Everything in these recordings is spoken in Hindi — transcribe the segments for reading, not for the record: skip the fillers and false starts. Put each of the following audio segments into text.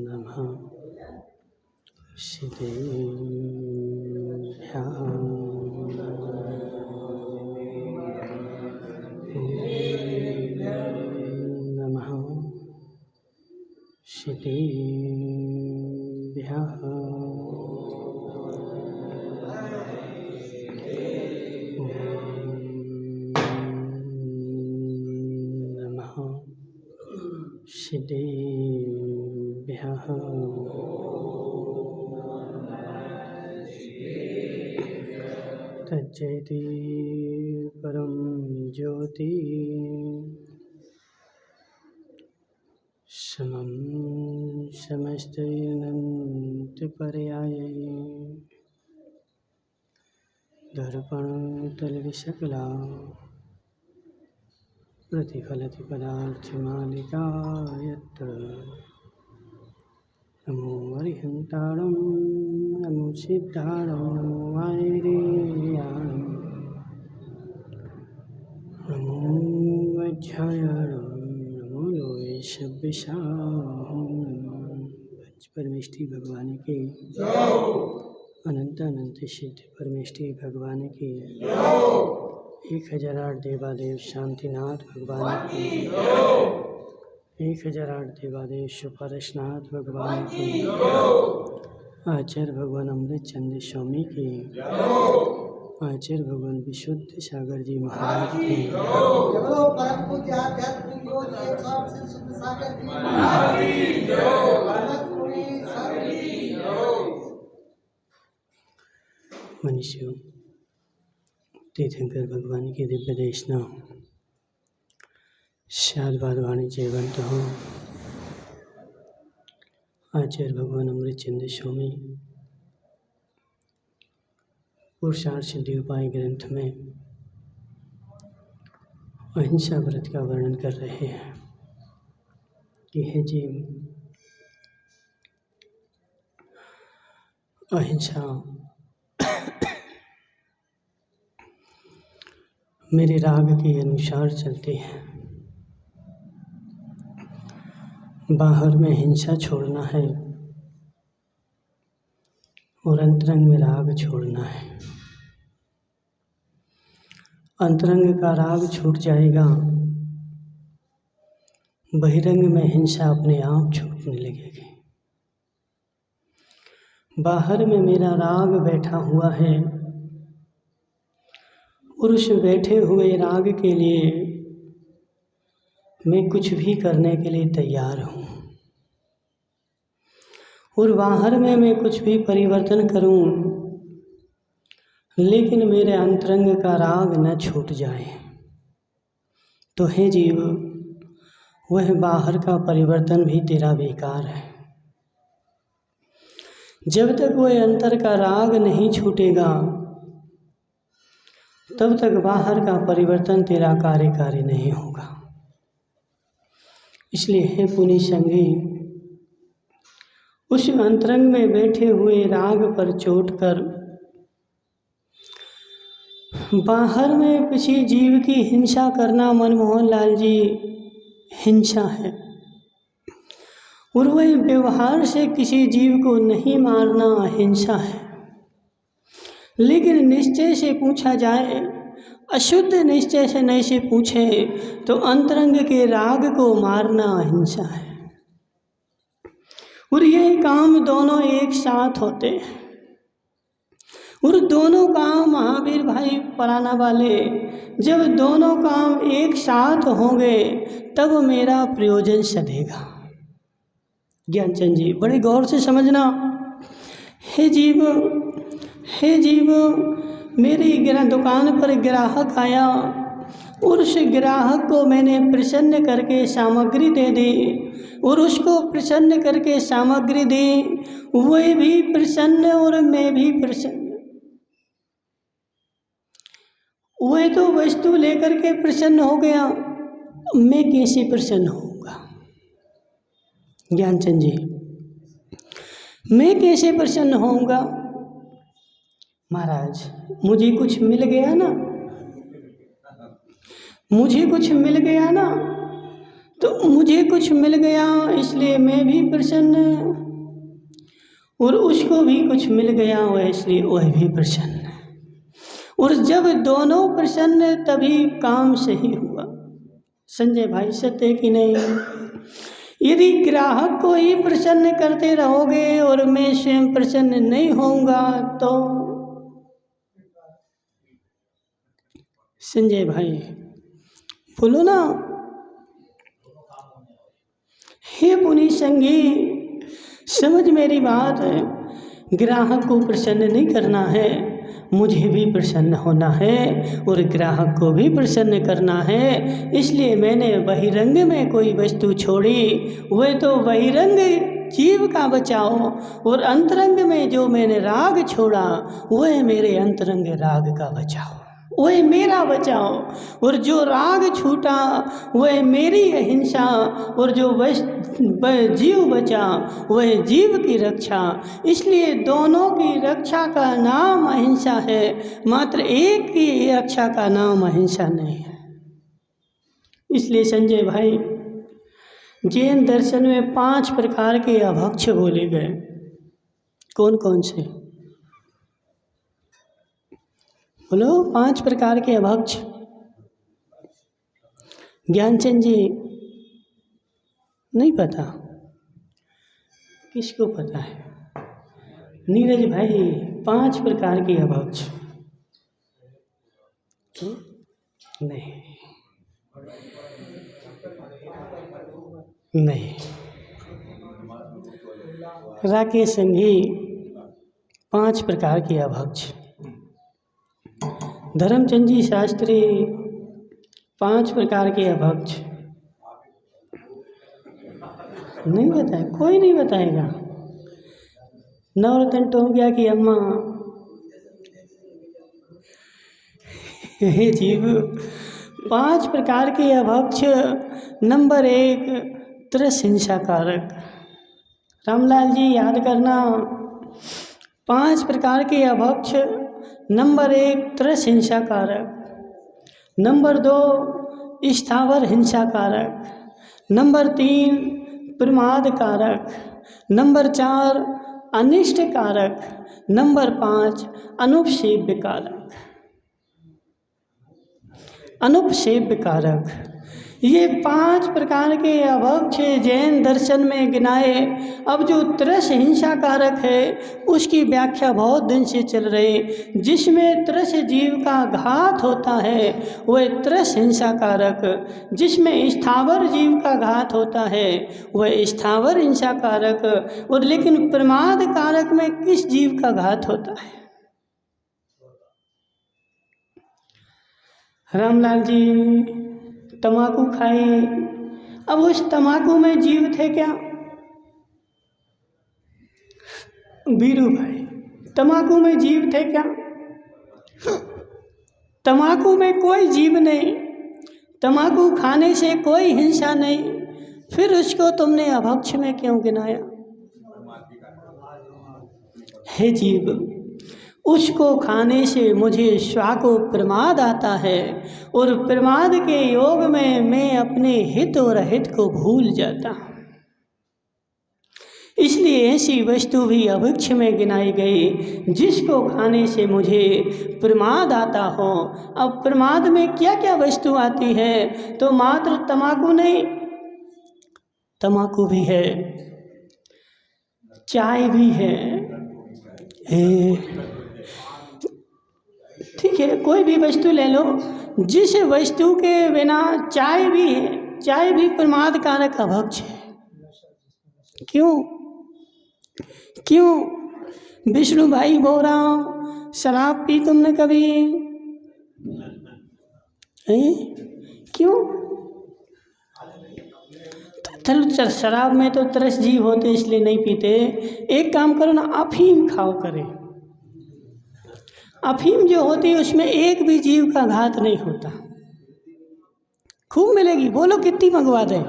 नमः श्रीदेव्याः। नमः श्रीदेव्याः। नमः श्रीदेव्याः। तज्जयति परं ज्योति समं समस्तैरनन्तपर्यायै दर्पणतलविशकला प्रतिफलति पदार्थमालिका यत्र नमो हरिहन्ताणं नमो सिद्धाणं नमो वायरेयाणं नमो वज्रायाणं नमो लोये शब्दशाहं। परमेष्टि भगवान की अनंत अनंत सिद्ध परमेष्टि भगवान की 1008 देवादेव शांतिनाथ भगवान की 1008 देवादेव सुपरशनाथ भगवान की आचार्य भगवान अमृत चंद्र स्वामी की आचार्य भगवान विशुद्ध सागर जी महाराज की मनुष्यों तीर्थंकर भगवान की दिव्य देशना शारद वाणिज्य ग्रंथ हो आचार्य भगवान अमृत चंद्र स्वामी पुरुषार्थ सिद्धि उपाय ग्रंथ में अहिंसा व्रत का वर्णन कर रहे हैं कि हे जीव, अहिंसा मेरे राग के अनुसार चलते हैं। बाहर में हिंसा छोड़ना है और अंतरंग में राग छोड़ना है। अंतरंग का राग छूट जाएगा, बहिरंग में हिंसा अपने आप छूटने लगेगी। बाहर में मेरा राग बैठा हुआ है और उस बैठे हुए राग के लिए मैं कुछ भी करने के लिए तैयार हूँ और बाहर में मैं कुछ भी परिवर्तन करूँ, लेकिन मेरे अंतरंग का राग न छूट जाए। तो हे जीव, वह बाहर का परिवर्तन भी तेरा बेकार है। जब तक वह अंतर का राग नहीं छूटेगा तब तक बाहर का परिवर्तन तेरा कार्यकारी नहीं होगा। इसलिए हे पुनि संगी, उस अंतरंग में बैठे हुए राग पर चोट कर बाहर में किसी जीव की हिंसा करना मनमोहन लाल जी हिंसा है, और वही व्यवहार से किसी जीव को नहीं मारना अहिंसा है। लेकिन निश्चय से पूछा जाए, अशुद्ध निश्चय से नहीं से पूछे तो अंतरंग के राग को मारना अहिंसा है। और ये काम दोनों एक साथ होते हैं, और दोनों काम महावीर भाई पढ़ाना वाले, जब दोनों काम एक साथ होंगे तब मेरा प्रयोजन सधेगा। ज्ञानचंद जी बड़े गौर से समझना। हे जीव, हे जीव, मेरी दुकान पर ग्राहक आया और उस ग्राहक को मैंने प्रसन्न करके सामग्री दे दी, और उसको प्रसन्न करके सामग्री दी, वह भी प्रसन्न और मैं भी प्रसन्न। वह तो वस्तु लेकर के प्रसन्न हो गया, मैं कैसे प्रसन्न होऊंगा? ज्ञानचंद जी, मैं कैसे प्रसन्न होऊंगा? महाराज, मुझे कुछ मिल गया ना, मुझे कुछ मिल गया ना, तो मुझे कुछ मिल गया इसलिए मैं भी प्रसन्न, और उसको भी कुछ मिल गया वह इसलिए वह भी प्रसन्न। और जब दोनों प्रसन्न तभी काम सही हुआ। संजय भाई सत्य कि नहीं? यदि ग्राहक को ही प्रसन्न करते रहोगे और मैं स्वयं प्रसन्न नहीं होऊंगा तो संजय भाई बोलो ना। हे पुनि संगी, समझ मेरी बात, ग्राहक को प्रसन्न नहीं करना है, मुझे भी प्रसन्न होना है और ग्राहक को भी प्रसन्न करना है। इसलिए मैंने बहिरंग में कोई वस्तु छोड़ी, वह तो बहिरंग जीव का बचाओ, और अंतरंग में जो मैंने राग छोड़ा वह मेरे अंतरंग राग का बचाओ, वह मेरा बचाओ। और जो राग छूटा वह मेरी अहिंसा, और जो जीव बचा वह जीव की रक्षा। इसलिए दोनों की रक्षा का नाम अहिंसा है, मात्र एक की रक्षा का नाम अहिंसा नहीं है। इसलिए संजय भाई, जैन दर्शन में 5 प्रकार के अभक्ष बोले गए। कौन कौन से? बोलो 5 प्रकार के अभक्ष। ज्ञानचंद जी नहीं पता? किसको पता है? नीरज भाई, 5 प्रकार के अभक्ष नहीं? नहीं। राकेश संघी 5 प्रकार के अभक्ष। धर्मचंद जी शास्त्री 5 प्रकार के अभक्ष। नहीं बताए? कोई नहीं बताएगा। नवरत्न टोंगिया की अम्मा, हे जीव, 5 प्रकार के अभक्ष। नंबर 1 त्रस हिंसा कारक। रामलाल जी याद करना, 5 प्रकार के अभक्ष। नंबर 1 त्रस हिंसा कारक। नंबर 2 स्थावर हिंसा कारक। नंबर 3 प्रमाद कारक। नंबर 4 अनिष्ट कारक। नंबर 5 अनुपसेव्य कारक। अनुपसेव्य कारक, ये 5 प्रकार के अभक्ष जैन दर्शन में गिनाए। अब जो त्रस हिंसा कारक है उसकी व्याख्या बहुत दिन से चल रही। जिसमें त्रस जीव का घात होता है वह त्रस हिंसा कारक, जिसमें स्थावर जीव का घात होता है वह स्थावर हिंसा कारक। और लेकिन प्रमाद कारक में किस जीव का घात होता है? रामलाल जी तम्बाकू खाई, अब उस तम्बाकू में जीव थे क्या? बीरू भाई, तम्बाकू में जीव थे क्या? तम्बाकू में कोई जीव नहीं, तम्बाकू खाने से कोई हिंसा नहीं, फिर उसको तुमने अभक्ष में क्यों गिनाया? हे जीव, उसको खाने से मुझे स्वा को प्रमाद आता है, और प्रमाद के योग में मैं अपने हित और अहित को भूल जाता हूँ। इसलिए ऐसी वस्तु भी अभक्ष में गिनाई गई जिसको खाने से मुझे प्रमाद आता हो। अब प्रमाद में क्या क्या वस्तु आती है? तो मात्र तम्बाकू नहीं, तम्बाकू भी है, चाय भी है, ठीक है, कोई भी वस्तु ले लो, जिस वस्तु के बिना चाय भी है, चाय भी प्रमाद कारक अभक्ष है। क्यों? क्यों? विष्णु भाई बोल रहा हूँ, शराब पी तुमने कभी? क्यों? तो शराब में तो त्रस जीव होते इसलिए नहीं पीते। एक काम करो ना, अफीम खाओ करे। अफीम जो होती है उसमें एक भी जीव का घात नहीं होता, खूब मिलेगी। बोलो कितनी मंगवा दें?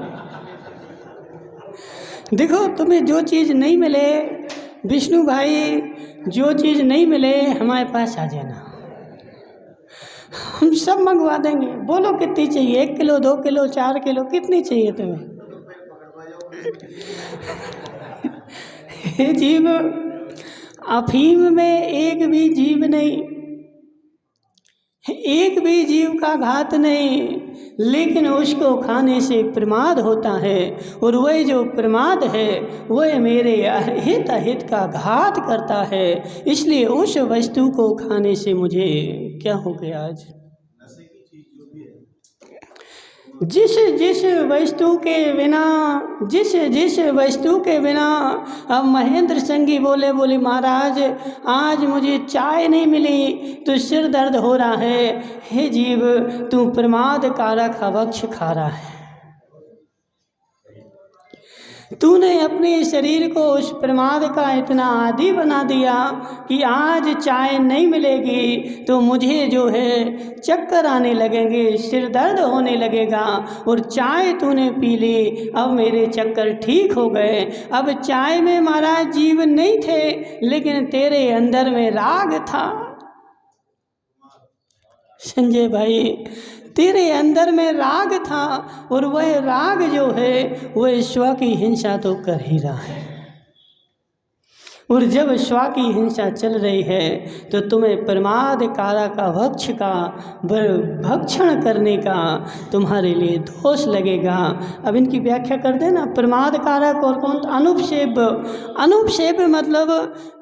देखो तुम्हें जो चीज़ नहीं मिले, विष्णु भाई जो चीज़ नहीं मिले हमारे पास आ जाना, हम सब मंगवा देंगे। बोलो कितनी चाहिए, 1 किलो, 2 किलो, 4 किलो, कितनी चाहिए तुम्हें? हे जीव, अफीम में एक भी जीव नहीं, एक भी जीव का घात नहीं, लेकिन उसको खाने से प्रमाद होता है, और वह जो प्रमाद है वह मेरे हित अहित का घात करता है। इसलिए उस वस्तु को खाने से मुझे क्या हो गया आज? जिस जिस वस्तु के बिना अब महेंद्र संगी बोले महाराज आज मुझे चाय नहीं मिली तो सिर दर्द हो रहा है। हे जीव, तू प्रमाद कारक अभक्ष खा रहा है। तूने अपने शरीर को उस प्रमाद का इतना आदी बना दिया कि आज चाय नहीं मिलेगी तो मुझे जो है चक्कर आने लगेंगे, सिर दर्द होने लगेगा, और चाय तूने पी ली, अब मेरे चक्कर ठीक हो गए। अब चाय में महाराज जीव नहीं थे, लेकिन तेरे अंदर में राग था। संजय भाई, तेरे अंदर में राग था, और वह राग जो है वह स्व की हिंसा तो कर ही रहा है। और जब स्व की हिंसा चल रही है तो तुम्हें प्रमाद कारक का भक्षण करने का तुम्हारे लिए दोष लगेगा। अब इनकी व्याख्या कर देना। प्रमाद कारक और कौन? अनुपसेव्य। अनुपसेव्य मतलब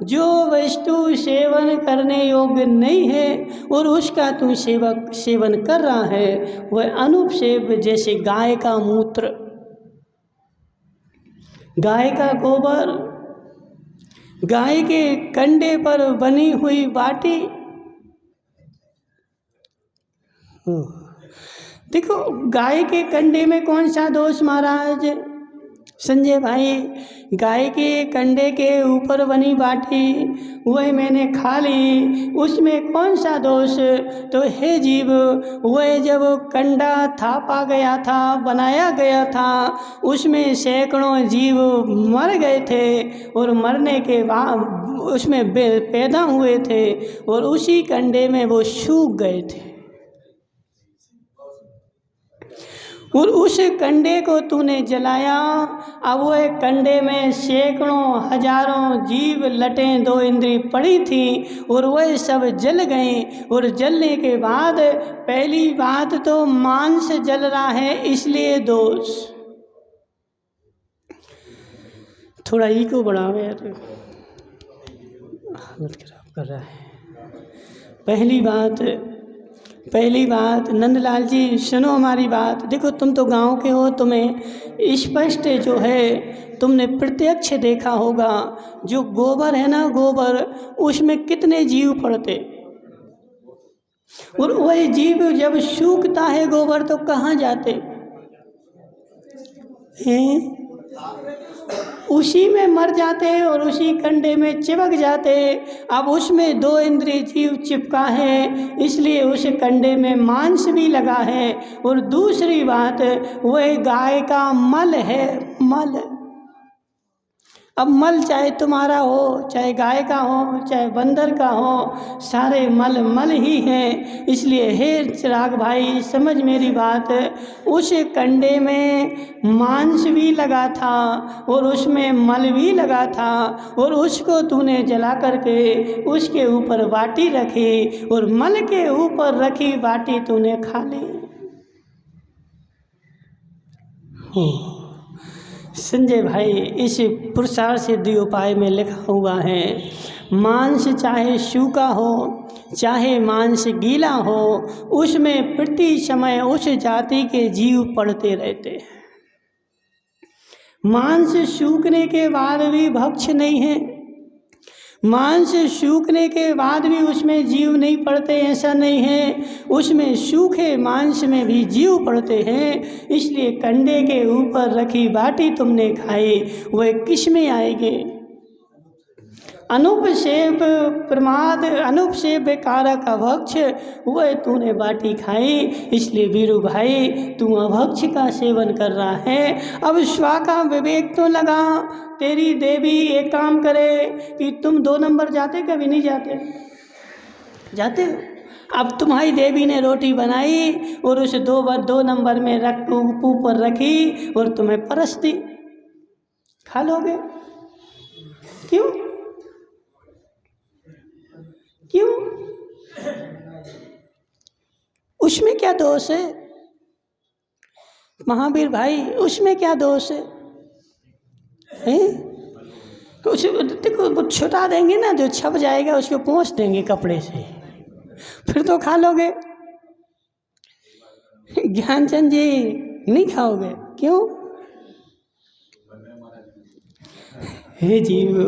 जो वस्तु सेवन करने योग्य नहीं है और उसका तू सेवन कर रहा है, वह अनुपसेव्य। जैसे गाय का मूत्र, गाय का गोबर, गाय के कंडे पर बनी हुई बाटी। देखो, गाय के कंडे में कौन सा दोष महाराज? संजय भाई, गाय के कंडे के ऊपर बनी बाटी वह मैंने खा ली, उसमें कौन सा दोष? तो हे जीव, वह जब कंडा थापा गया था, बनाया गया था, उसमें सैकड़ों जीव मर गए थे और मरने के बाद उसमें पैदा हुए थे और उसी कंडे में वो सूख गए थे, और उस कंडे को तूने जलाया। अब वह कंडे में सैकड़ों हजारों जीव लटें 2 इंद्री पड़ी थी और वह सब जल गए। और जलने के बाद पहली बात तो मांस जल रहा है, इसलिए दोष। थोड़ा ईगो बढ़ावे यार, हालत खराब कर रहा है। पहली बात नंदलाल जी सुनो हमारी बात। देखो, तुम तो गांव के हो, तुम्हें स्पष्ट जो है तुमने प्रत्यक्ष देखा होगा। जो गोबर है ना, गोबर, उसमें कितने जीव पड़ते, और वही जीव जब सूखता है गोबर तो कहाँ जाते हैं? उसी में मर जाते हैं और उसी कंडे में चिपक जाते हैं। अब उसमें 2 इंद्रिय जीव चिपका है, इसलिए उस कंडे में मांस भी लगा है। और दूसरी बात, वह गाय का मल है, मल। अब मल चाहे तुम्हारा हो, चाहे गाय का हो, चाहे बंदर का हो, सारे मल मल ही हैं। इसलिए हे चिराग भाई, समझ मेरी बात। उस कंडे में मांस भी लगा था और उसमें मल भी लगा था, और उसको तूने जला करके उसके ऊपर बाटी रखी, और मल के ऊपर रखी बाटी तूने खा ली। संजय भाई, इस पुरुषार्थ सिद्धि उपाय में लिखा हुआ है, मांस चाहे सूखा हो चाहे मांस गीला हो, उसमें प्रति समय उस जाति के जीव पड़ते रहते हैं। मांस सूखने के बाद भी भक्ष नहीं है, मांस सूखने के बाद भी उसमें जीव नहीं पड़ते, ऐसा नहीं है। उसमें सूखे मांस में भी जीव पड़ते हैं। इसलिए कंडे के ऊपर रखी बाटी तुमने खाई, वह किस में आएगी? अनुपसेव प्रमाद, अनुपसेव कारक अभक्ष, वह तूने बाटी खाई। इसलिए वीरू भाई, तू अभक्ष का सेवन कर रहा है। अब स्व का विवेक तो लगा। तेरी देवी एक काम करे कि तुम 2 नंबर जाते, कभी नहीं जाते? जाते हो? अब तुम्हारी देवी ने रोटी बनाई और उसे दो नंबर में रख ऊपर रखी और तुम्हें परस दी, खा लोगे? क्यों? क्यों? उसमें क्या दोष है महावीर भाई? उसमें क्या दोष है? उसे देखो, वो छुटा देंगे ना, जो छप जाएगा उसको पोंछ देंगे कपड़े से, फिर तो खा लोगे। ज्ञानचंद जी नहीं खाओगे, क्यों? हे जीव,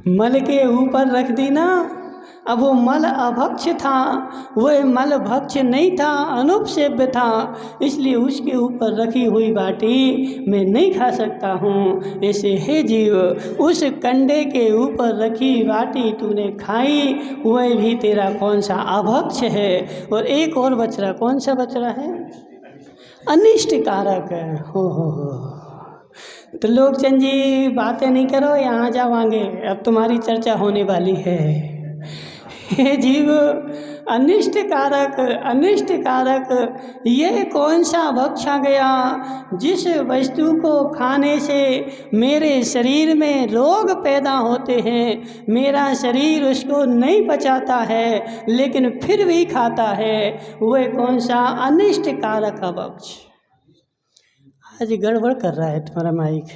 मल के ऊपर रख दी ना, अब वो मल अभक्ष था, वो मल भक्ष नहीं था, अनुपसेव्य था, इसलिए उसके ऊपर रखी हुई बाटी मैं नहीं खा सकता हूँ। ऐसे हे जीव, उस कंडे के ऊपर रखी बाटी तूने खाई, वह भी तेरा कौन सा अभक्ष है। और एक और बच रहा, कौन सा बच रहा है? अनिष्ट कारक है। हो। तो लोकचंद जी बातें नहीं करो, यहाँ जाओ आगे, अब तुम्हारी चर्चा होने वाली है। हे जीव, अनिष्ट कारक ये कौन सा भक्ष आ गया जिस वस्तु को खाने से मेरे शरीर में रोग पैदा होते हैं, मेरा शरीर उसको नहीं पचाता है लेकिन फिर भी खाता है, वह कौन सा अनिष्ट कारक का भक्ष? आज गड़बड़ कर रहा है तुम्हारा माइक,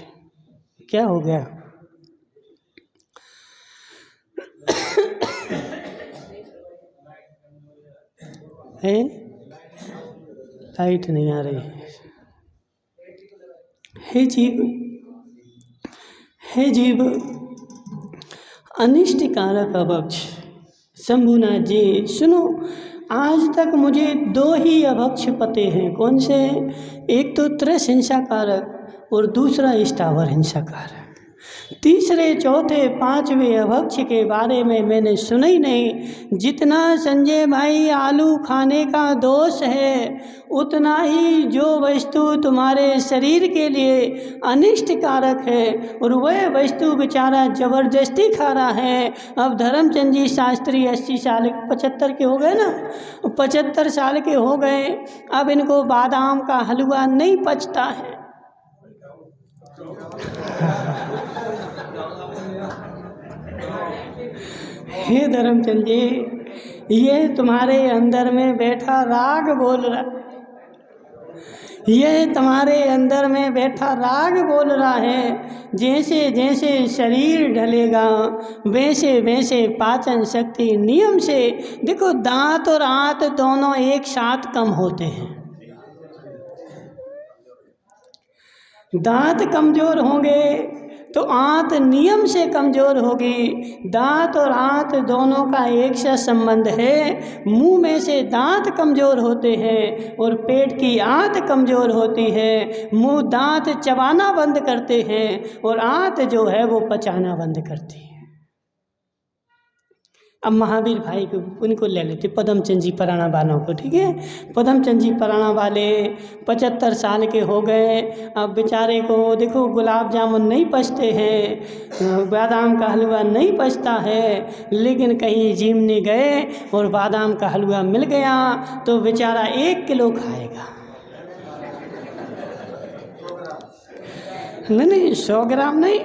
क्या हो गया? है लाइट नहीं आ रही है। हे जीव, अनिष्ट कारक अभक्ष। शंभुनाथ जी सुनो, आज तक मुझे दो ही अभक्ष पते हैं। कौन से? एक तो त्रस हिंसा कारक और दूसरा स्थावर हिंसा कारक। तीसरे चौथे पांचवें अभक्ष के बारे में मैंने सुना ही नहीं। जितना संजय भाई आलू खाने का दोष है, उतना ही जो वस्तु तुम्हारे शरीर के लिए अनिष्ट कारक है, और वह वस्तु बेचारा जबरदस्ती खा रहा है। अब धर्मचंद जी शास्त्री 80 साल 75 के हो गए ना, 75 साल के हो गए, अब इनको बादाम का हलवा नहीं पचता है। हे धर्मचंद जी, ये तुम्हारे अंदर में बैठा राग बोल रहा, ये तुम्हारे अंदर में बैठा राग बोल रहा है। जैसे जैसे शरीर ढलेगा वैसे वैसे पाचन शक्ति नियम से, देखो दांत और आंत दोनों एक साथ कम होते हैं। दांत कमजोर होंगे तो आंत नियम से कमजोर होगी। दांत और आंत दोनों का एक सा संबंध है। मुंह में से दांत कमजोर होते हैं और पेट की आंत कमजोर होती है। मुंह दांत चबाना बंद करते हैं और आंत जो है वो पचाना बंद करती है। अब महावीर भाई को उनको ले लेते, पदमचंद जी पराना वालों को, ठीक है। पदमचंद जी पराना वाले 75 साल के हो गए। अब बेचारे को देखो गुलाब जामुन नहीं पचते हैं, बादाम का हलवा नहीं पचता है, लेकिन कहीं जिमने गए और बादाम का हलवा मिल गया तो बेचारा 1 किलो खाएगा। नहीं 100 ग्राम नहीं,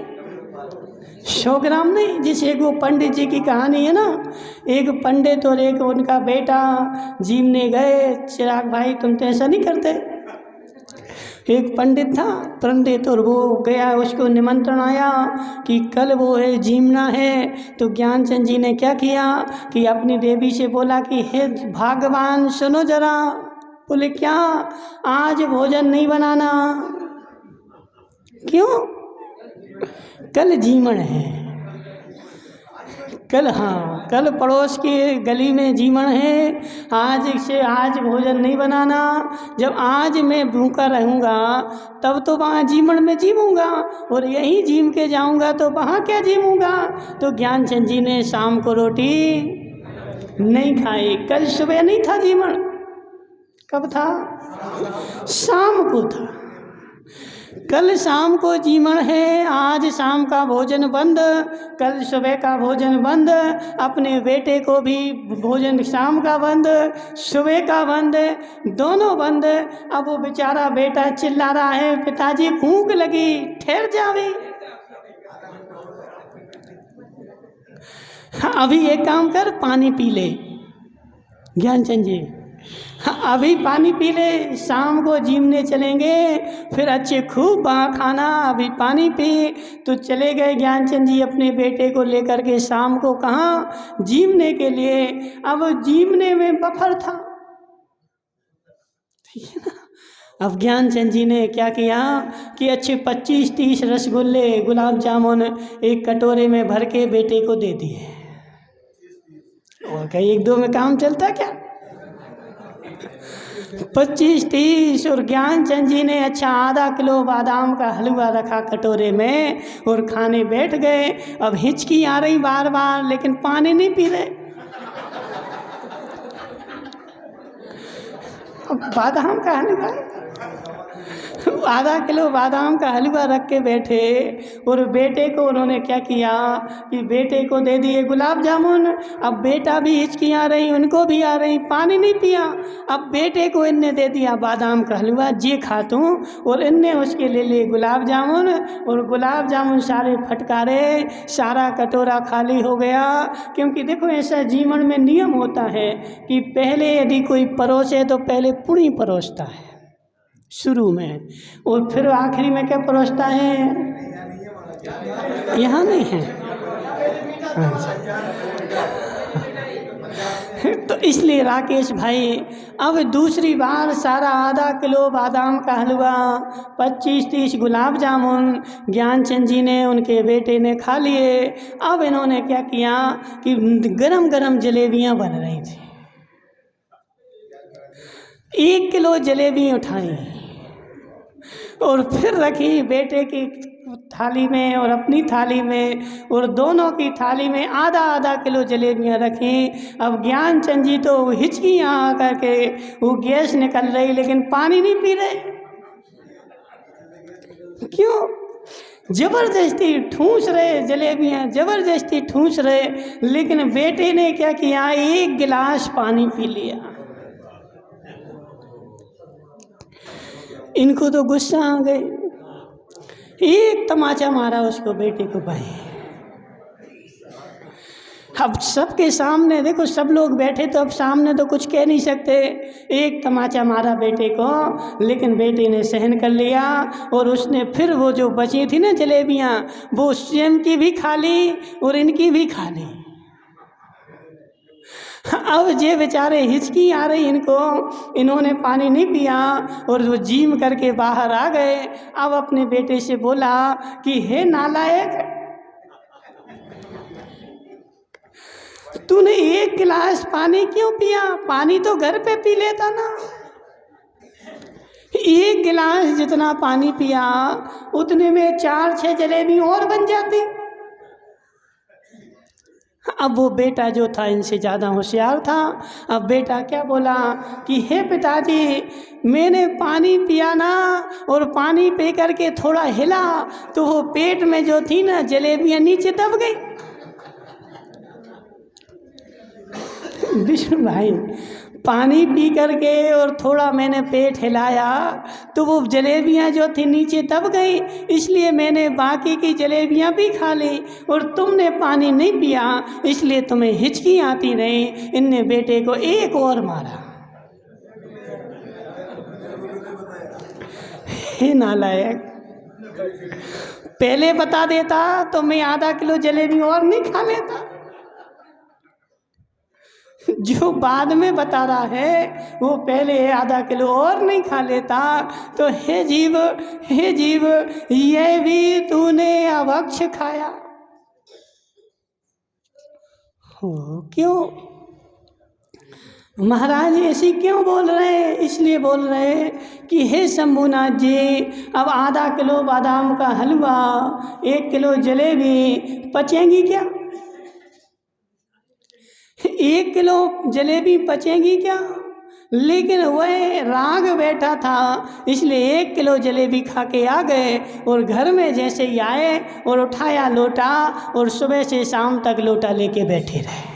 100 ग्राम नहीं। जैसे एक वो पंडित जी की कहानी है ना, एक पंडित और एक उनका बेटा जिमने गए। चिराग भाई तुम तो ऐसा नहीं करते। एक पंडित था, पंडित, और वो गया, उसको निमंत्रण आया कि कल वो है जिमना है। तो ज्ञानचंद जी ने क्या किया कि अपनी देवी से बोला कि हे भगवान सुनो जरा। बोले क्या? आज भोजन नहीं बनाना। क्यों? कल जीमण है, कल, हाँ कल पड़ोस की गली में जीमण है, आज भोजन नहीं बनाना। जब आज मैं भूखा रहूँगा तब तो वहाँ जीमण में जीमूँगा, और यहीं जीम के जाऊँगा तो वहाँ क्या जीमूँगा। तो ज्ञानचंद जी ने शाम को रोटी नहीं खाई। कल सुबह नहीं था जीमण, कब था? शाम को था। कल शाम को जीवन है, आज शाम का भोजन बंद, कल सुबह का भोजन बंद, अपने बेटे को भी भोजन शाम का बंद, सुबह का बंद, दोनों बंद। अब वो बेचारा बेटा चिल्ला रहा है, पिताजी भूख लगी, ठहर जावे। अभी एक काम कर, पानी पी ले ज्ञानचंद जी, अभी पानी पी ले, शाम को जीमने चलेंगे, फिर अच्छे खूब वहाँ खाना, अभी पानी पी। तो चले गए ज्ञानचंद जी अपने बेटे को लेकर के शाम को, कहाँ, जीमने के लिए। अब जीमने में बफर था, ठीक है ना। अब ज्ञानचंद जी ने क्या किया कि अच्छे 25-30 रसगुल्ले, गुलाब जामुन एक कटोरे में भर के बेटे को दे दिए। और कहीं 1-2 में काम चलता क्या, 25-30। और ज्ञानचंद जी ने अच्छा आधा किलो बादाम का हलवा रखा कटोरे में और खाने बैठ गए। अब हिचकी आ रही बार बार, लेकिन पानी नहीं पी रहे। अब बादाम का हलवा, आधा किलो बादाम का हलवा रख के बैठे, और बेटे को उन्होंने क्या किया कि बेटे को दे दिए गुलाब जामुन। अब बेटा भी हिचकी आ रही, उनको भी आ रही, पानी नहीं पिया। अब बेटे को इनने दे दिया बादाम का हलवा, जे खा तू, और इनने उसके ले लिए गुलाब जामुन, और गुलाब जामुन सारे फटकारे, सारा कटोरा खाली हो गया। क्योंकि देखो ऐसा जीवन में नियम होता है कि पहले यदि कोई परोसे तो पहले पूरी परोसता है शुरू में, और फिर आखिरी में क्या परोसता है, यहाँ नहीं है। तो इसलिए राकेश भाई, अब दूसरी बार सारा आधा किलो बादाम का हलवा, 25-30 गुलाब जामुन ज्ञानचंद जी ने, उनके बेटे ने खा लिए। अब इन्होंने क्या किया कि गरम गरम जलेबियाँ बन रही थी, 1 किलो जलेबी उठाई और फिर रखी बेटे की थाली में और अपनी थाली में, और दोनों की थाली में आधा आधा किलो जलेबियाँ रखी। अब ज्ञानचंद जी तो हिचकी यहाँ आकर के वो गैस निकल रही, लेकिन पानी नहीं पी रहे। क्यों, जबरदस्ती ठूस रहे जलेबियाँ, जबरदस्ती ठूस रहे। लेकिन बेटे ने क्या किया, 1 गिलास पानी पी लिया। इनको तो गुस्सा आ गई, एक तमाचा मारा उसको, बेटे को भाई। अब सबके सामने, देखो सब लोग बैठे तो अब सामने तो कुछ कह नहीं सकते, एक तमाचा मारा बेटे को, लेकिन बेटे ने सहन कर लिया। और उसने फिर वो जो बची थी ना जलेबियाँ, वो स्वयं की भी खा ली और इनकी भी खा ली। अब ये बेचारे हिचकी आ रही इनको, इन्होंने पानी नहीं पिया और वो जीम करके बाहर आ गए। अब अपने बेटे से बोला कि हे नालायक, तूने 1 गिलास पानी क्यों पिया, पानी तो घर पे पी लेता ना। 1 गिलास जितना पानी पिया उतने में 4-6 जलेबी और बन जाती। अब वो बेटा जो था इनसे ज़्यादा होशियार था। अब बेटा क्या बोला कि हे पिताजी, मैंने पानी पिया ना, और पानी पी करके थोड़ा हिला तो वो पेट में जो थी ना जलेबियाँ नीचे दब गई। विष्णु भाई, पानी पी करके और थोड़ा मैंने पेट हिलाया तो वो जलेबियाँ जो थी नीचे दब गई, इसलिए मैंने बाकी की जलेबियाँ भी खा ली, और तुमने पानी नहीं पिया इसलिए तुम्हें हिचकी आती रही। इनने बेटे को एक और मारा। हे नालायक, पहले बता देता तो मैं आधा किलो जलेबी और नहीं खा लेता। जो बाद में बता रहा है वो पहले आधा किलो और नहीं खा लेता। तो हे जीव, हे जीव, ये भी तूने अभक्ष खाया हो। क्यों महाराज ऐसी क्यों बोल रहे हैं? इसलिए बोल रहे हैं कि हे शंभुनाथ जी, अब आधा किलो बादाम का हलवा, 1 किलो जलेबी पचेंगी क्या? 1 किलो जलेबी पचेंगी क्या? लेकिन वह राग बैठा था, इसलिए 1 किलो जलेबी खा के आ गए और घर में जैसे ही आए और उठाया लोटा और सुबह से शाम तक लोटा लेके बैठे रहे।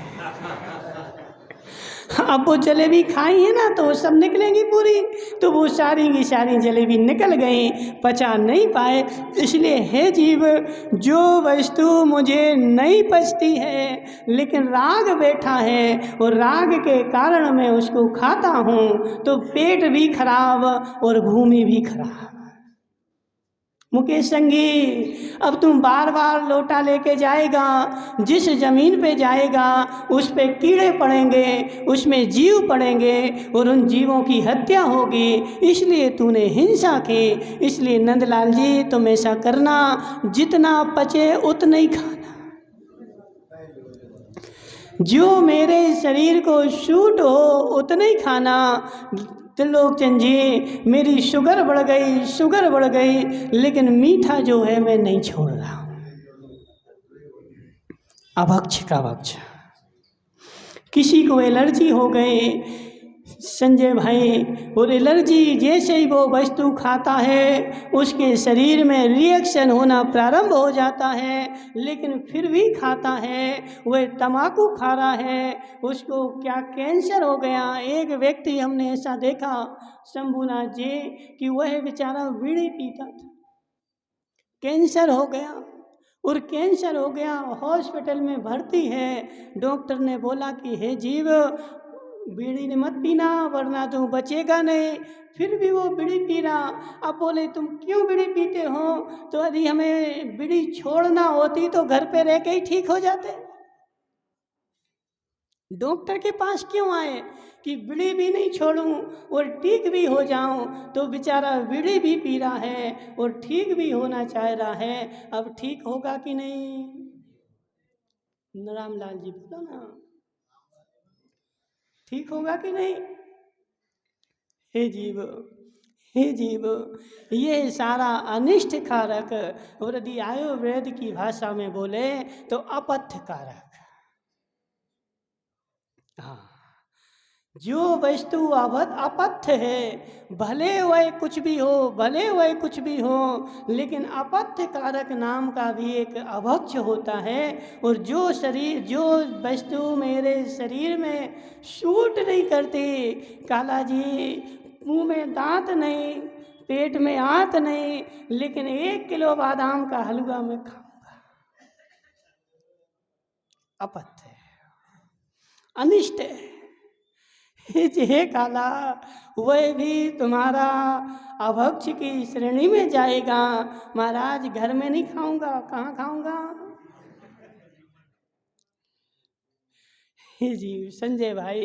अब वो जलेबी खाई है ना तो वो सब निकलेंगी पूरी, तो वो सारी की सारी जलेबी निकल गई, पचा नहीं पाए। इसलिए हे जीव, जो वस्तु मुझे नहीं पचती है लेकिन राग बैठा है और राग के कारण मैं उसको खाता हूँ, तो पेट भी खराब और भूमि भी खराब। मुकेश संगी, अब तुम बार बार लोटा लेके जाएगा, जिस जमीन पे जाएगा उस पे कीड़े पड़ेंगे, उसमें जीव पड़ेंगे और उन जीवों की हत्या होगी। इसलिए तूने हिंसा की। इसलिए नंदलाल जी, तुम ऐसा करना, जितना पचे उतना ही खाना, जो मेरे शरीर को सूट हो उतना ही खाना। त्रिलोकचंद जी, मेरी शुगर बढ़ गई, लेकिन मीठा जो है मैं नहीं छोड़ रहा हूँ। अभक्ष का भक्ष। किसी को एलर्जी हो गई संजय भाई, और एलर्जी जैसे ही वो वस्तु खाता है उसके शरीर में रिएक्शन होना प्रारंभ हो जाता है, लेकिन फिर भी खाता है। वह तम्बाकू खा रहा है, उसको क्या कैंसर हो गया। एक व्यक्ति हमने ऐसा देखा शंभुनाथ जी कि वह बेचारा बीड़ी पीता था, कैंसर हो गया, और कैंसर हो गया, हॉस्पिटल में भर्ती है। डॉक्टर ने बोला कि हे जीव, बीड़ी ने मत पीना वरना तू बचेगा नहीं। फिर भी वो बीड़ी पी रहा। अब बोले तुम क्यों बीड़ी पीते हो? तो यदि हमें बीड़ी छोड़ना होती तो घर पे रह के ही ठीक हो जाते। डॉक्टर के पास क्यों आए कि बीड़ी भी नहीं छोड़ूं और ठीक भी हो जाऊं? तो बेचारा बीड़ी भी पी रहा है और ठीक भी होना चाह रहा है। अब ठीक होगा कि नहीं? रामलाल जी बोलो ना, ठीक होगा कि नहीं? हे जीव, हे जीव, ये सारा अनिष्ट कारक, और यदि आयुर्वेद की भाषा में बोले तो अपथ्य कारक। हाँ, जो वस्तु अपथ्य है, भले वह कुछ भी हो, लेकिन अपथ्य कारक नाम का भी एक अभक्ष होता है। और जो वस्तु मेरे शरीर में सूट नहीं करती, काला जी, मुंह में दांत नहीं, पेट में आंत नहीं, लेकिन 1 किलो बादाम का हलवा मैं खाऊंगा, अपथ्य है, अनिष्ट है। हे काला, वह भी तुम्हारा अभक्ष की श्रेणी में जाएगा। महाराज, घर में नहीं खाऊंगा, कहाँ खाऊंगा? हे जी संजय भाई,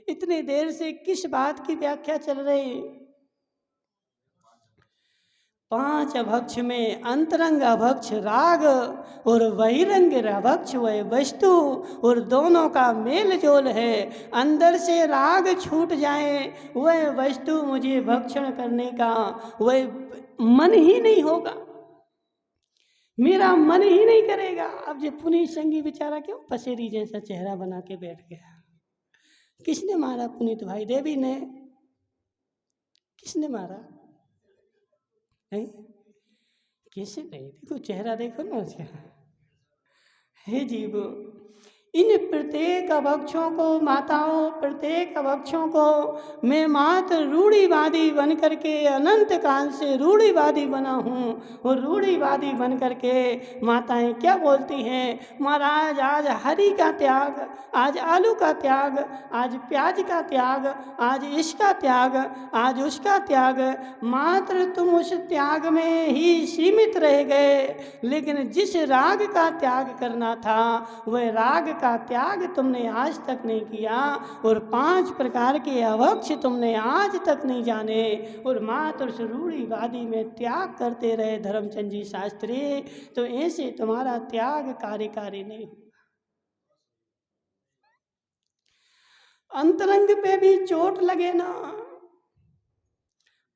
इतनी देर से किस बात की व्याख्या चल रही? 5 अभक्ष में अंतरंग अभक्ष राग और बहिरंग अभक्ष वह वस्तु, और दोनों का मेल जोल है। अंदर से राग छूट जाए, वह वस्तु मुझे भक्षण करने का वह मन ही नहीं होगा, मेरा मन ही नहीं करेगा। अब जो पुनीत संगी बेचारा क्यों पसेरी जैसा चेहरा बना के बैठ गया? किसने मारा? पुनीत भाई देवी ने। किसने मारा? नहीं, किसी नहीं, देखो चेहरा देखो ना उसका। हे जीव, इन प्रत्येक अभक्षों को, माताओं, प्रत्येक अभक्षों को मैं मात्र रूढ़िवादी बन करके अनंत काल से रूढ़िवादी बना हूँ। और रूढ़िवादी बन करके माताएं क्या बोलती हैं? महाराज, आज हरी का त्याग, आज आलू का त्याग, आज प्याज का त्याग, आज इसका त्याग, आज उसका त्याग। मात्र तुम उस त्याग में ही सीमित रह गए, लेकिन जिस राग का त्याग करना था वह राग का त्याग तुमने आज तक नहीं किया। और 5 प्रकार के अभक्ष तुमने आज तक नहीं जाने, और मात्र उस रूढ़िवादी में त्याग करते रहे धर्मचंद जी शास्त्री। तो ऐसे तुम्हारा त्याग कार्यकारी नहीं हो। अंतरंग पे भी चोट लगे ना,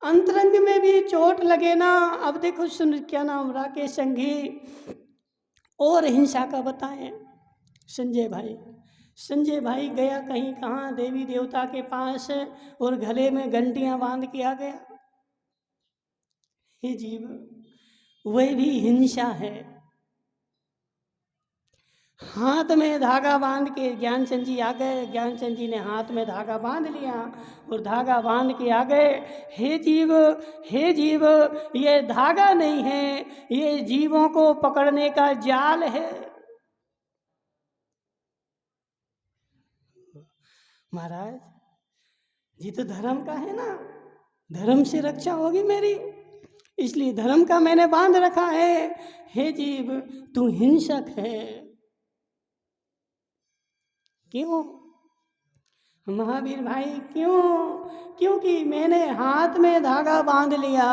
अंतरंग में भी चोट लगे ना। अब देखो सुन, क्या नाम, राकेश संघी, और हिंसा का बताएं संजय भाई। संजय भाई गया कहीं कहाँ देवी देवता के पास और गले में घंटियां बांध के आ गया। हे जीव, वह भी हिंसा है। हाथ में धागा बांध के ज्ञानचंद जी आ गए। ज्ञानचंद जी ने हाथ में धागा बांध लिया और धागा बांध के आ गए। हे जीव, हे जीव, ये धागा नहीं है, ये जीवों को पकड़ने का जाल है। महाराज जी तो धर्म का है ना, धर्म से रक्षा होगी मेरी, इसलिए धर्म का मैंने बांध रखा है। हे जीव, तू हिंसक है। क्यों महावीर भाई, क्यों? क्योंकि मैंने हाथ में धागा बांध लिया।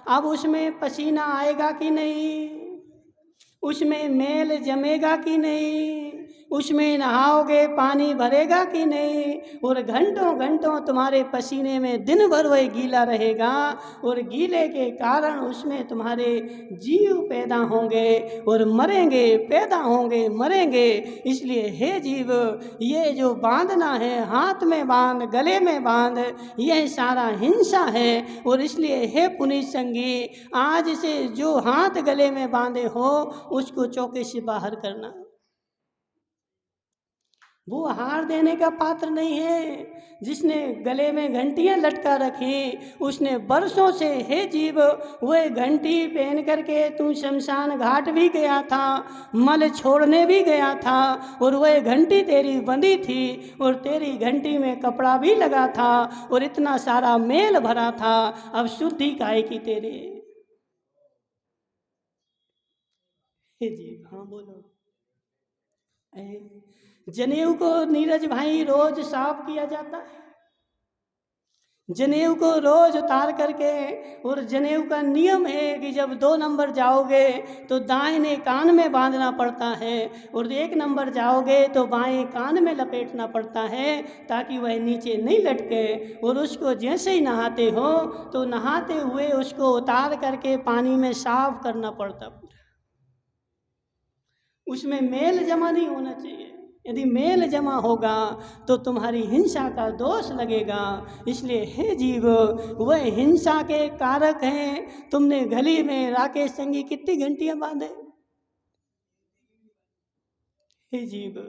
अब उसमें पसीना आएगा कि नहीं, उसमें मैल जमेगा कि नहीं, उसमें नहाओगे पानी भरेगा कि नहीं, और घंटों घंटों तुम्हारे पसीने में दिन भर वह गीला रहेगा, और गीले के कारण उसमें तुम्हारे जीव पैदा होंगे और मरेंगे, पैदा होंगे मरेंगे। इसलिए हे जीव, ये जो बांधना है, हाथ में बांध, गले में बांध, यह सारा हिंसा है। और इसलिए हे पुनीत संगी, आज से जो हाथ गले में बांधे हो उसको चौके से बाहर करना। वो हार देने का पात्र नहीं है। जिसने गले में घंटियां लटका रखी, उसने बरसों से, हे जीव, वह घंटी पहन करके तू शमशान घाट भी गया था, मल छोड़ने भी गया था, और वह घंटी तेरी बंधी थी, और तेरी घंटी में कपड़ा भी लगा था, और इतना सारा मेल भरा था। अब शुद्धि काहे की तेरे? हे जीव, हाँ बोलो। जनेऊ को नीरज भाई रोज साफ किया जाता है। जनेऊ को रोज उतार करके, और जनेऊ का नियम है कि जब 2 नंबर जाओगे तो दाहिने कान में बांधना पड़ता है, और 1 नंबर जाओगे तो बाएं कान में लपेटना पड़ता है, ताकि वह नीचे नहीं लटके। और उसको जैसे ही नहाते हो तो नहाते हुए उसको उतार करके पानी में साफ करना पड़ता, उसमें मेल जमा नहीं होना चाहिए। यदि मेल जमा होगा तो तुम्हारी हिंसा का दोष लगेगा। इसलिए हे जीव, वह हिंसा के कारक हैं। तुमने गली में राकेश संगी कितनी घंटियां बांधे? हे जीव,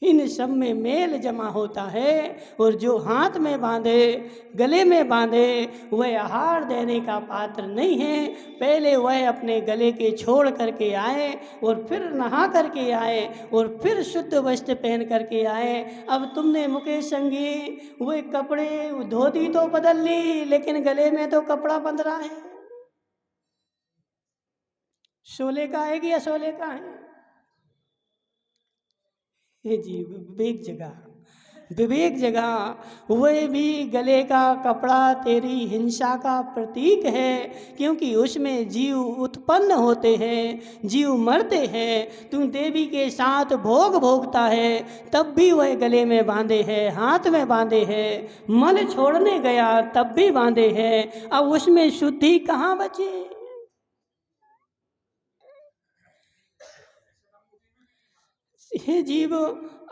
इन सब में मेल जमा होता है। और जो हाथ में बांधे, गले में बांधे, वह आहार देने का पात्र नहीं है। पहले वह अपने गले के छोड़ करके आए, और फिर नहा करके आए, और फिर शुद्ध वस्त्र पहन करके आए। अब तुमने मुकेश संगी वह कपड़े, धोती तो बदल ली, लेकिन गले में तो कपड़ा बंध रहा है। शोले का है कि असोले का है? हे जीव, विवेक जगा, विवेक जगा। वह भी गले का कपड़ा तेरी हिंसा का प्रतीक है, क्योंकि उसमें जीव उत्पन्न होते हैं, जीव मरते हैं। तू देवी के साथ भोग भोगता है, तब भी वह गले में बांधे है, हाथ में बांधे है। मल छोड़ने गया तब भी बांधे है। अब उसमें शुद्धि कहाँ बची? हे जीव,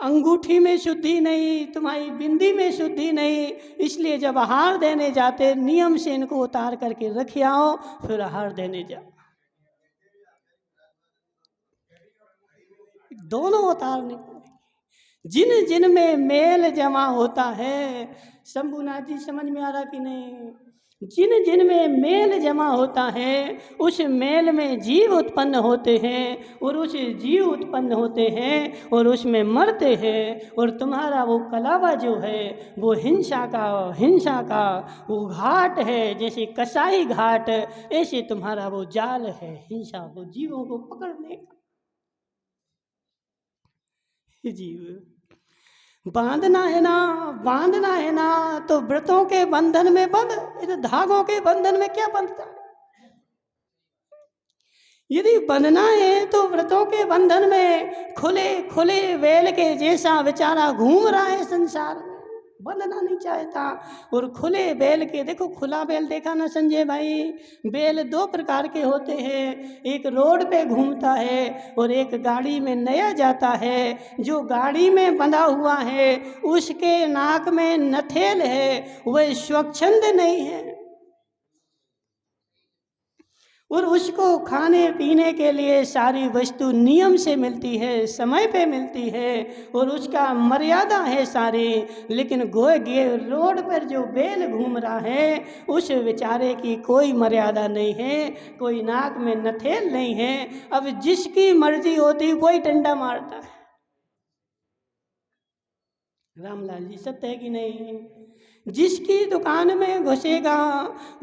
अंगूठी में शुद्धि नहीं, तुम्हारी बिंदी में शुद्धि नहीं। इसलिए जब आहार देने जाते, नियम से इनको उतार करके रख आओ, फिर आहार देने जाओ। दोनों उतारने पड़ेंगे। जिन जिन में मेल जमा होता है, शंभुनाथ जी समझ में आ रहा कि नहीं? जिन जिन में मेल जमा होता है, उस मेल में जीव उत्पन्न होते हैं, और उस जीव उत्पन्न होते हैं और उसमें मरते हैं। और तुम्हारा वो कलावा जो है, वो हिंसा का वो घाट है, जैसे कसाई घाट, ऐसे तुम्हारा वो जाल है हिंसा को, जीवों को पकड़ने का। जीव बांधना है ना, बांधना है ना, तो व्रतों के बंधन में बंध। इधर धागों के बंधन में क्या बंधता है? यदि बंधना है तो व्रतों के बंधन में खुले खुले बैल के जैसा बेचारा घूम रहा है संसार में, बंधना नहीं चाहता। और खुले बैल के, देखो खुला बैल देखा ना संजय भाई, बैल दो प्रकार के होते हैं, एक रोड पे घूमता है और एक गाड़ी में नया जाता है। जो गाड़ी में बंधा हुआ है उसके नाक में नथेल है, वह स्वच्छंद नहीं है, और उसको खाने पीने के लिए सारी वस्तु नियम से मिलती है, समय पे मिलती है, और उसका मर्यादा है सारी। लेकिन गोए रोड पर जो बैल घूम रहा है उस बेचारे की कोई मर्यादा नहीं है, कोई नाक में नथेल नहीं है। अब जिसकी मर्जी होती वही डंडा मारता है। रामलाल जी सत्य है कि नहीं? जिसकी दुकान में घुसेगा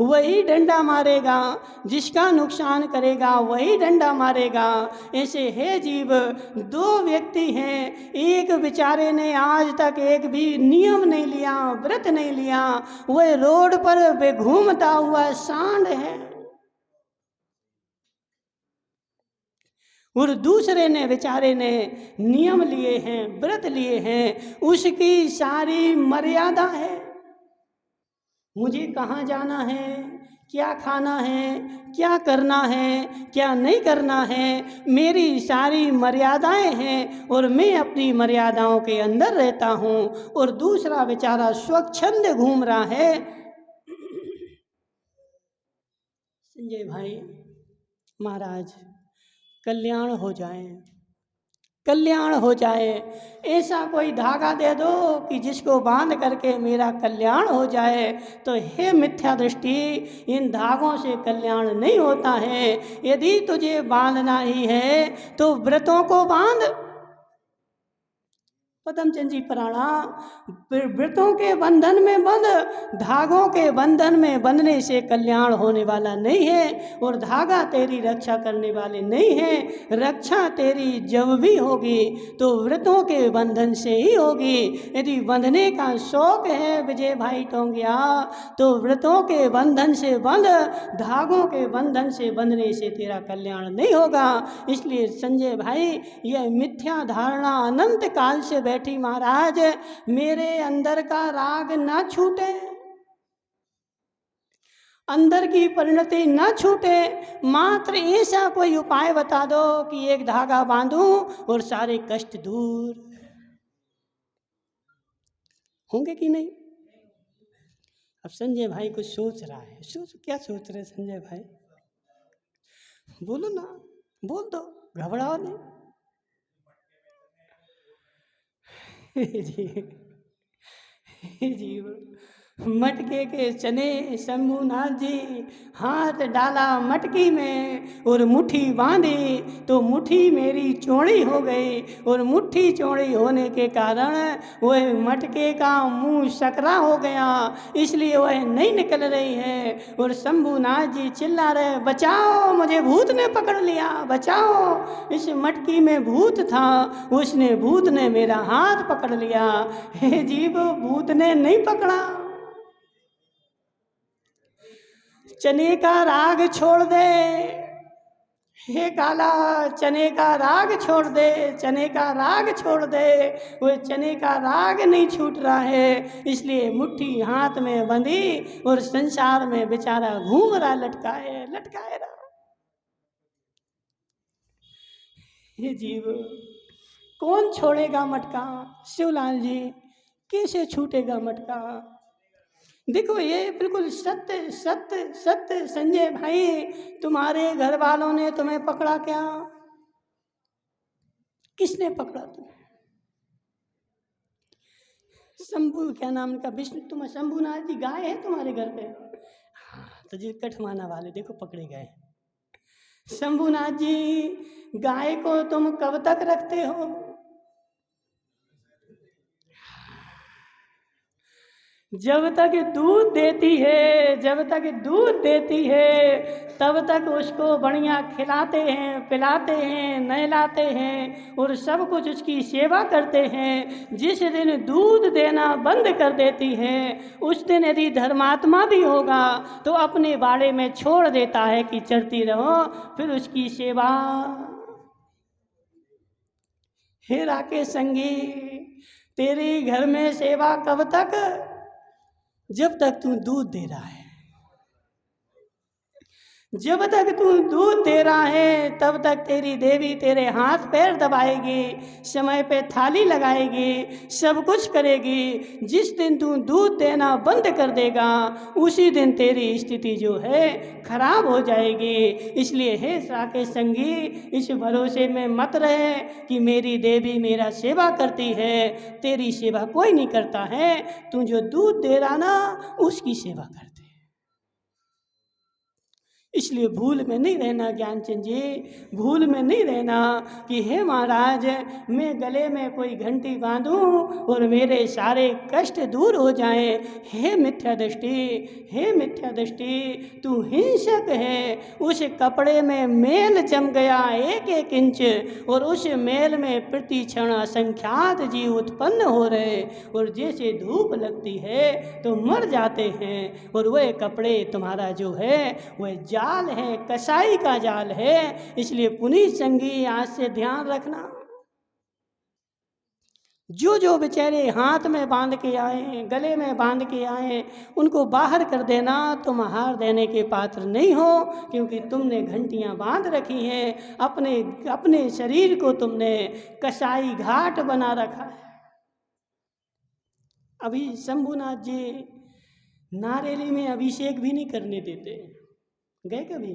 वही डंडा मारेगा, जिसका नुकसान करेगा वही डंडा मारेगा। ऐसे है जीव। दो व्यक्ति हैं, एक बेचारे ने आज तक एक भी नियम नहीं लिया, व्रत नहीं लिया, वह रोड पर घूमता हुआ सांड है। और दूसरे ने बेचारे ने नियम लिए हैं, व्रत लिए हैं, उसकी सारी मर्यादा है। मुझे कहाँ जाना है, क्या खाना है, क्या करना है, क्या नहीं करना है, मेरी सारी मर्यादाएं हैं और मैं अपनी मर्यादाओं के अंदर रहता हूँ। और दूसरा बेचारा स्वच्छंद घूम रहा है। संजय भाई महाराज कल्याण हो जाए, कल्याण हो जाए, ऐसा कोई धागा दे दो कि जिसको बांध करके मेरा कल्याण हो जाए। तो हे मिथ्या दृष्टि, इन धागों से कल्याण नहीं होता है। यदि तुझे बांधना ही है तो व्रतों को बांध। पदमचंद जी प्राणा, व्रतों के बंधन में बंध, धागों के बंधन में बंधने से कल्याण होने वाला नहीं है, और धागा तेरी रक्षा करने वाले नहीं है। रक्षा तेरी जब भी होगी तो व्रतों के बंधन से ही होगी। यदि बंधने का शौक है विजय भाई टोंगिया तो व्रतों के बंधन से बंध, धागों के बंधन से बंधने से तेरा कल्याण नहीं होगा। इसलिए संजय भाई यह मिथ्या धारणा अनंत काल से बैठी महाराज, मेरे अंदर का राग ना छूटे, अंदर की परिणति ना छूटे, मात्र ऐसा कोई उपाय बता दो कि एक धागा बांधूं और सारे कष्ट दूर होंगे कि नहीं। अब संजय भाई कुछ सोच रहा है, क्या सोच रहे संजय भाई? बोलो ना, बोल दो, घबराओ नहीं। जी मटके के चने शंभूनाथ जी हाथ डाला मटकी में और मुट्ठी बांधी तो मुट्ठी मेरी चौड़ी हो गई, और मुट्ठी चौड़ी होने के कारण वह मटके का मुंह सकरा हो गया, इसलिए वह नहीं निकल रही है। और शंभूनाथ जी चिल्ला रहे, बचाओ, मुझे भूत ने पकड़ लिया, बचाओ। इस मटकी में भूत था, उसने भूत ने मेरा हाथ पकड़ लिया। हे जीव, भूत ने नहीं पकड़ा। चने का राग छोड़ दे, हे काला, चने का राग छोड़ दे, चने का राग छोड़ दे। वो चने का राग नहीं छूट रहा है, इसलिए मुट्ठी हाथ में बंधी और संसार में बेचारा घूम रहा, लटकाए लटकाए रहा। ये जीव कौन छोड़ेगा मटका? शिवलाल जी, कैसे छूटेगा मटका? देखो ये बिल्कुल सत्य सत्य सत्य संजय भाई, तुम्हारे घर वालों ने तुम्हें पकड़ा क्या? किसने पकड़ा तुम्हें? शंभू, क्या नाम का, विष्णु, तुम शंभूनाथ जी गाय है तुम्हारे घर पे? हाँ, तो जी कठमाना वाले देखो पकड़े गए। शंभूनाथ जी, गाय को तुम कब तक रखते हो? जब तक दूध देती है, जब तक दूध देती है तब तक उसको बढ़िया खिलाते हैं, पिलाते हैं, नहलाते हैं और सब कुछ उसकी सेवा करते हैं। जिस दिन दूध देना बंद कर देती है उस दिन यदि धर्मात्मा भी होगा तो अपने बाड़े में छोड़ देता है कि चरती रहो, फिर उसकी सेवा। हे राकेश संगी, तेरे घर में सेवा कब तक? जब तक तू दूध दे रहा है। जब तक तू दूध दे रहा है तब तक तेरी देवी तेरे हाथ पैर दबाएगी, समय पे थाली लगाएगी, सब कुछ करेगी। जिस दिन तू दूध देना बंद कर देगा उसी दिन तेरी स्थिति जो है खराब हो जाएगी। इसलिए हे साके संगी, इस भरोसे में मत रहे कि मेरी देवी मेरा सेवा करती है। तेरी सेवा कोई नहीं करता है, तू जो दूध दे रहा ना उसकी सेवा करती। इसलिए भूल में नहीं रहना ज्ञानचंद जी, भूल में नहीं रहना कि हे महाराज मैं गले में कोई घंटी बांधूं और मेरे सारे कष्ट दूर हो जाएं। हे मिथ्या दृष्टि, हे मिथ्या दृष्टि, तू हिंसक है। उस कपड़े में मेल जम गया 1-1 इंच और उस मेल में प्रति क्षण असंख्यात जीव उत्पन्न हो रहे और जैसे धूप लगती है तो मर जाते हैं। और वह कपड़े तुम्हारा जो है वह जाल है, कसाई का जाल है। इसलिए पुनीत संगी आज से ध्यान रखना, जो जो बेचारे हाथ में बांध के आए, गले में बांध के आए, उनको बाहर कर देना। तुम हार देने के पात्र नहीं हो, क्योंकि तुमने घंटियां बांध रखी हैं। अपने शरीर को तुमने कसाई घाट बना रखा है। अभी शंभुनाथ जी नारेली में अभिषेक भी नहीं करने देते, गए कभी?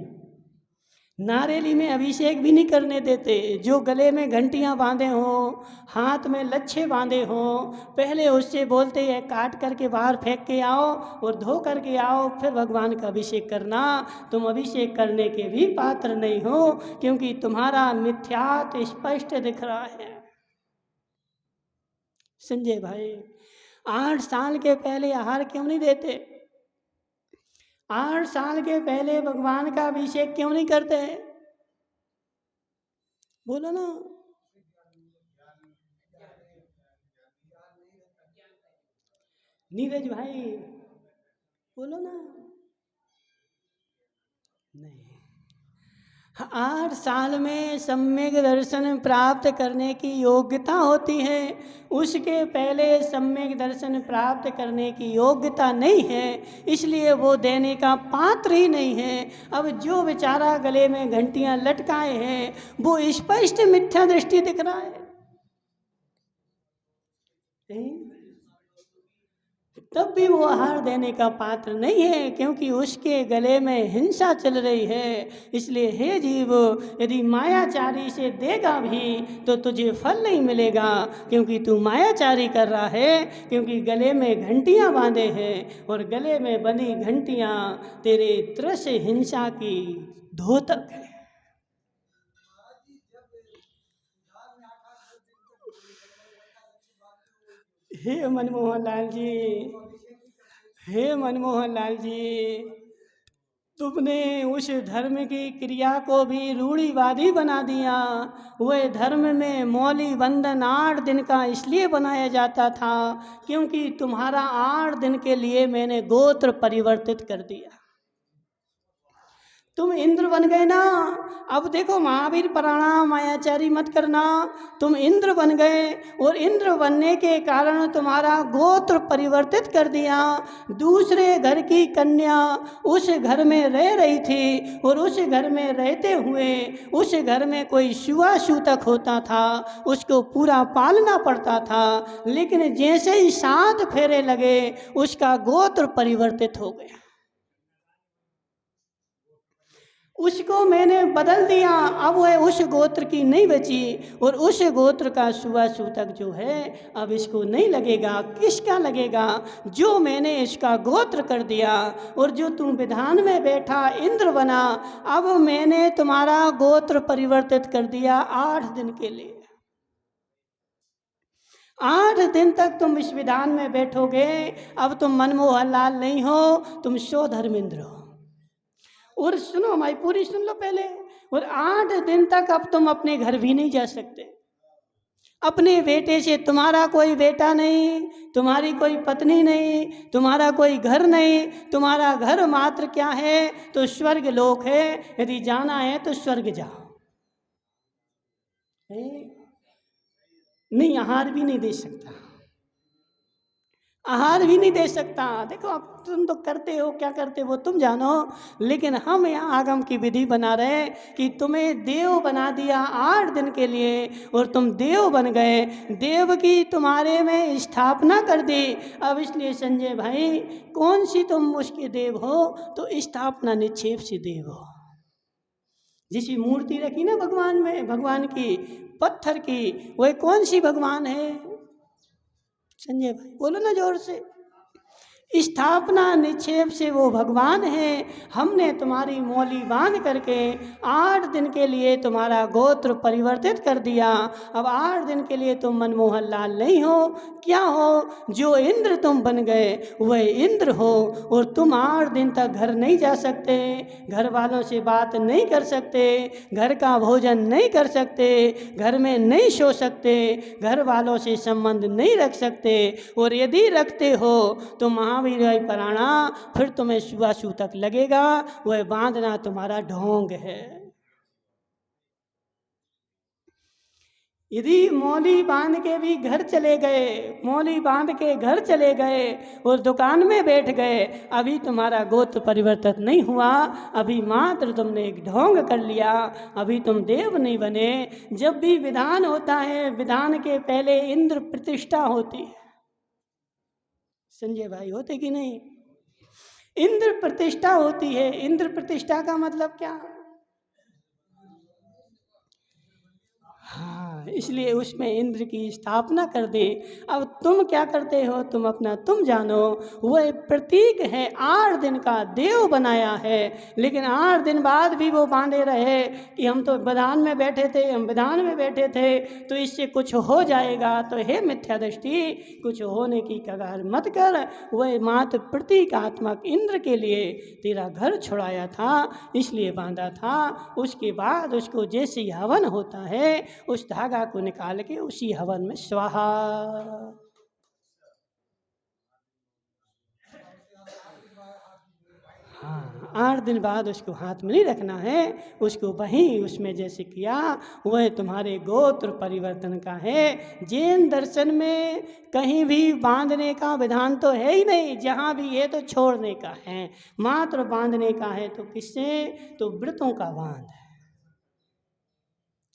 नारेली में अभिषेक भी नहीं करने देते। जो गले में घंटियां बांधे हों, हाथ में लच्छे बांधे हों, पहले उससे बोलते हैं काट करके बाहर फेंक के आओ और धो करके आओ, फिर भगवान का अभिषेक करना। तुम अभिषेक करने के भी पात्र नहीं हो, क्योंकि तुम्हारा मिथ्यात्व स्पष्ट दिख रहा है। संजय भाई, 8 साल के पहले आहार क्यों नहीं देते? 8 साल के पहले भगवान का अभिषेक क्यों नहीं करते? बोलो ना। नीरज भाई बोलो ना। नहीं, 8 साल में सम्यक दर्शन प्राप्त करने की योग्यता होती है, उसके पहले सम्यक दर्शन प्राप्त करने की योग्यता नहीं है, इसलिए वो देने का पात्र ही नहीं है। अब जो बेचारा गले में घंटियां लटकाए हैं वो स्पष्ट मिथ्या दृष्टि दिख रहा है। तब भी वो आहार देने का पात्र नहीं है, क्योंकि उसके गले में हिंसा चल रही है। इसलिए हे जीव, यदि मायाचारी से देगा भी तो तुझे फल नहीं मिलेगा, क्योंकि तू मायाचारी कर रहा है। क्योंकि गले में घंटियां बांधे हैं और गले में बंधी घंटियां तेरे तृष्ण हिंसा की द्योतक है। हे मनमोहन लाल जी, हे मनमोहन लाल जी, तुमने उस धर्म की क्रिया को भी रूढ़िवादी बना दिया। वह धर्म में मौली बंधन 8 दिन का इसलिए बनाया जाता था क्योंकि तुम्हारा 8 दिन के लिए मैंने गोत्र परिवर्तित कर दिया। तुम इंद्र बन गए ना। अब देखो महावीर प्रणाम, मायाचारी मत करना। तुम इंद्र बन गए और इंद्र बनने के कारण तुम्हारा गोत्र परिवर्तित कर दिया। दूसरे घर की कन्या उस घर में रह रही थी और उस घर में रहते हुए उस घर में कोई छुआछूतक होता था, उसको पूरा पालना पड़ता था। लेकिन जैसे ही 7 फेरे लगे उसका गोत्र परिवर्तित हो गया। उसको मैंने बदल दिया। अब वह उस गोत्र की नहीं बची और उस गोत्र का छुआछूतक जो है अब इसको नहीं लगेगा। किसका लगेगा? जो मैंने इसका गोत्र कर दिया। और जो तुम विधान में बैठा इंद्र बना, अब मैंने तुम्हारा गोत्र परिवर्तित कर दिया 8 दिन के लिए। 8 दिन तक तुम इस विधान में बैठोगे। अब तुम मनमोहन लाल नहीं हो, तुम सो धर्मेंद्र हो। और सुनो, हमारी पूरी सुन लो पहले। और 8 दिन तक अब तुम अपने घर भी नहीं जा सकते। अपने बेटे से तुम्हारा कोई बेटा नहीं, तुम्हारी कोई पत्नी नहीं, तुम्हारा कोई घर नहीं। तुम्हारा घर मात्र क्या है? तो स्वर्ग लोक है। यदि जाना है तो स्वर्ग जाओ। नहीं, आहार भी नहीं दे सकता। आहार भी नहीं दे सकता। देखो अब तुम तो करते हो, क्या करते हो वो तुम जानो, लेकिन हम यहाँ आगम की विधि बना रहे कि तुम्हें देव बना दिया 8 दिन के लिए, और तुम देव बन गए, देव की तुम्हारे में स्थापना कर दी। अब इसलिए संजय भाई, कौन सी तुम उसके देव हो, तो स्थापना निक्षेप से देव हो। जिसी मूर्ति रखी ना भगवान में, भगवान की पत्थर की, वह कौन सी भगवान है संजय भाई, बोलो ना जोर से। स्थापना निक्षेप से वो भगवान है। हमने तुम्हारी मौली बांध करके 8 दिन के लिए तुम्हारा गोत्र परिवर्तित कर दिया। अब 8 दिन के लिए तुम मनमोहन लाल नहीं हो, क्या हो? जो इंद्र तुम बन गए वह इंद्र हो। और तुम 8 दिन तक घर नहीं जा सकते, घर वालों से बात नहीं कर सकते, घर का भोजन नहीं कर सकते, घर में नहीं सो सकते, घर वालों से संबंध नहीं रख सकते। और यदि रखते हो तो महावीर पराणा फिर तुम्हें सुबासु तक लगेगा, वह बांधना तुम्हारा ढोंग है। यदि मौली बांध के भी घर चले गए, मौली बांध के घर चले गए और दुकान में बैठ गए, अभी तुम्हारा गोत्र परिवर्तित नहीं हुआ, अभी मात्र तुमने एक ढोंग कर लिया, अभी तुम देव नहीं बने। जब भी विधान होता है, विधान के पहले इंद्र प्रतिष्ठा होती है संजय भाई, होते कि नहीं? इंद्र प्रतिष्ठा होती है। इंद्र प्रतिष्ठा का मतलब क्या? हाँ, इसलिए उसमें इंद्र की स्थापना कर दे। अब तुम क्या करते हो, तुम अपना तुम जानो। वह प्रतीक है, 8 दिन का देव बनाया है, लेकिन 8 दिन बाद भी वो बांधे रहे कि हम तो विधान में बैठे थे, हम विधान में बैठे थे, तो इससे कुछ हो जाएगा। तो हे मिथ्या दृष्टि, कुछ होने की कगार मत कर। वह मात्र प्रतीकात्मक इंद्र के लिए तेरा घर छुड़ाया था, इसलिए बांधा था। उसके बाद उसको जैसे ही हवन होता है, उस धागा को निकाल के उसी हवन में स्वाहा। हाँ, 8 दिन बाद उसको हाथ में नहीं रखना है, उसको वहीं उसमें जैसे किया, वह तुम्हारे गोत्र परिवर्तन का है। जैन दर्शन में कहीं भी बांधने का विधान तो है ही नहीं, जहाँ भी है तो छोड़ने का है, मात्र बांधने का है। तो किससे? तो व्रतों का बांध है।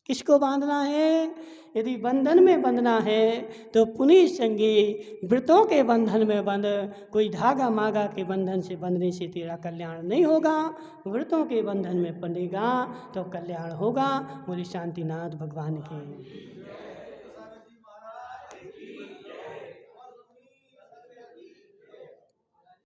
किसको बांधना है? यदि बंधन में बंधना है तो पुनीत संगी व्रतों के बंधन में बंध। कोई धागा मागा के बंधन से बंधने से तेरा कल्याण नहीं होगा, व्रतों के बंधन में बंधेगा तो कल्याण होगा। बोले शांतिनाथ भगवान के।